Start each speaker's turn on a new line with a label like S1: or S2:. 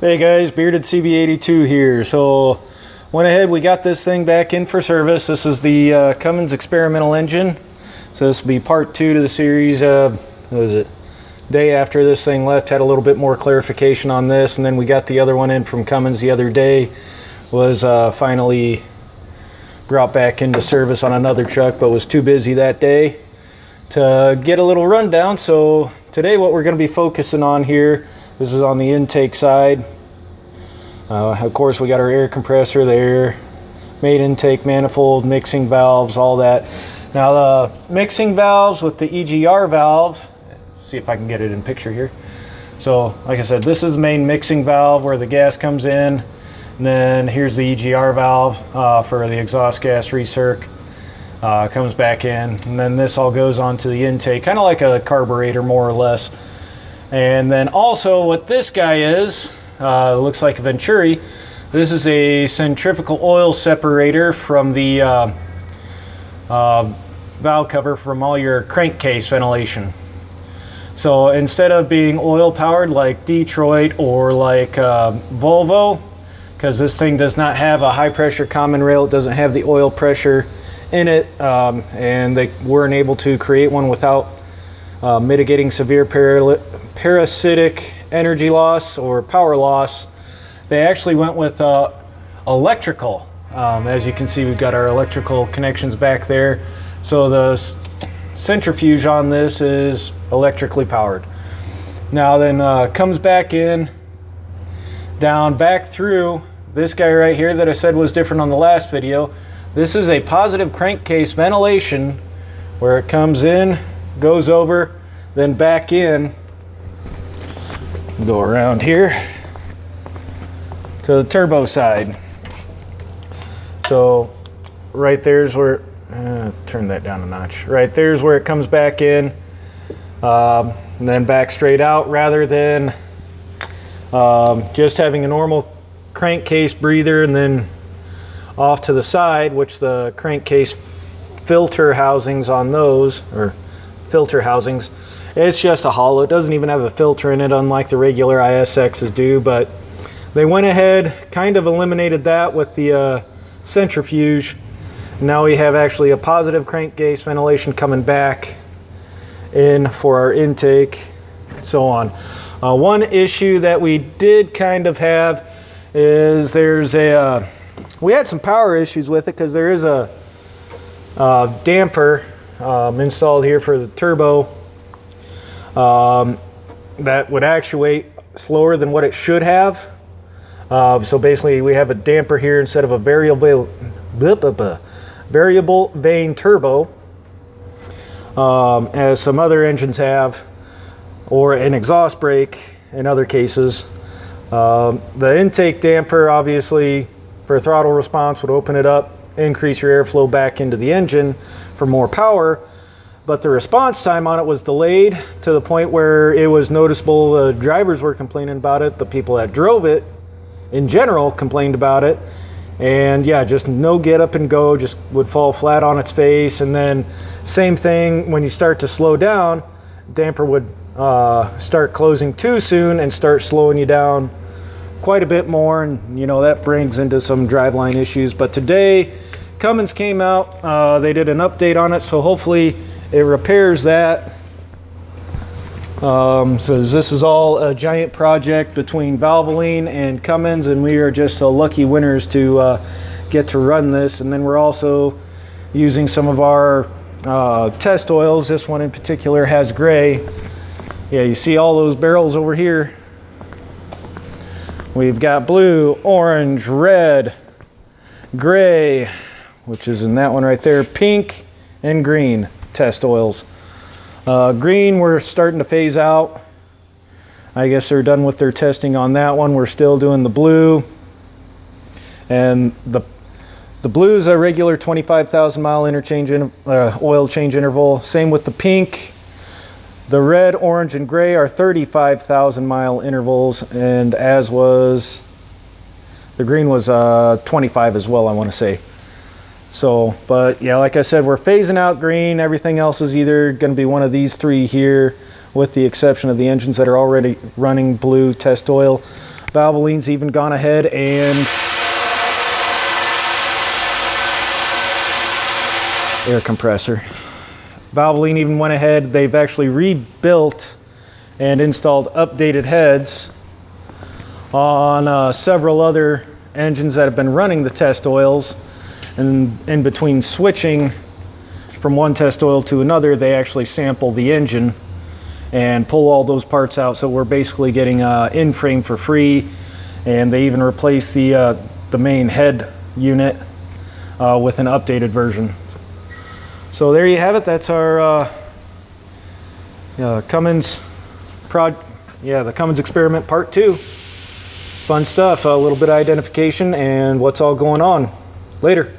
S1: Hey guys, Bearded CB82 here. So went ahead, we got this thing back in for service. This is the Cummins experimental engine. So this will be part 2 to the series. What was it? Day after this thing left, had a little bit more clarification on this, and then we got the other one in from Cummins the other day. Was finally brought back into service on another truck, but was too busy that day to get a little rundown. So today what we're going to be focusing on here, this is on the intake side. Of course, we got our air compressor there, main intake manifold, mixing valves, all that. Now the mixing valves with the EGR valves, see if I can get it in picture here. So like I said, this is the main mixing valve where the gas comes in, and then here's the EGR valve for the exhaust gas recirc. Comes back in, and then this all goes on to the intake, kind of like a carburetor more or less. And then also what this guy is, looks like a Venturi. This is a centrifugal oil separator from the valve cover from all your crankcase ventilation. So instead of being oil powered like Detroit or like Volvo, because this thing does not have a high pressure common rail, it doesn't have the oil pressure in it, and they weren't able to create one without mitigating severe parasitic energy loss or power loss. They actually went with electrical. As you can see, we've got our electrical connections back there. So the centrifuge on this is electrically powered. Now then comes back in, down back through this guy right here that I said was different on the last video. This is a positive crankcase ventilation where it comes in, goes over, then back in, go around here to the turbo side. So right there's where, turn that down a notch. Right there's where it comes back in, and then back straight out, rather than just having a normal crankcase breather and then off to the side, which the crankcase filter housings on those, or filter housings, it's just a hollow. It doesn't even have a filter in it, unlike the regular ISXs do. But they went ahead, kind of eliminated that with the centrifuge. Now we have actually a positive crankcase ventilation coming back in for our intake, so on. One issue that we did kind of have is there's a we had some power issues with it, because there is a damper installed here for the turbo that would actuate slower than what it should have. So basically we have a damper here instead of a variable vane turbo, as some other engines have, or an exhaust brake in other cases. The intake damper, obviously, for throttle response, would open it up, increase your airflow back into the engine for more power, but the response time on it was delayed to the point where it was noticeable. The drivers were complaining about it, the people that drove it in general complained about it, and yeah, just no get up and go, just would fall flat on its face. And then same thing when you start to slow down, damper would start closing too soon and start slowing you down quite a bit more, and you know that brings into some driveline issues. But today Cummins came out, they did an update on it, so hopefully it repairs that. So this is all a giant project between Valvoline and Cummins, and we are just the lucky winners to get to run this. And then we're also using some of our test oils. This one in particular has gray. Yeah, you see all those barrels over here. We've got blue, orange, red, gray, which is in that one right there, pink, and green test oils. Green we're starting to phase out. I guess they're done with their testing on that one. We're still doing the blue. And the blue is a regular 25,000 mile interchange oil change interval. Same with the pink. The red, orange, and gray are 35,000 mile intervals, and as was the green was 25 as well, I want to say. So, but yeah, like I said, we're phasing out green. Everything else is either going to be one of these three here, with the exception of the engines that are already running blue test oil. Valvoline's even gone ahead and air compressor. Valvoline even went ahead, they've actually rebuilt and installed updated heads on several other engines that have been running the test oils, and in between switching from one test oil to another, they actually sample the engine and pull all those parts out. So we're basically getting in frame for free, and they even replaced the main head unit with an updated version. So there you have it. That's our Cummins the Cummins experiment part 2. Fun stuff. A little bit of identification and what's all going on. Later.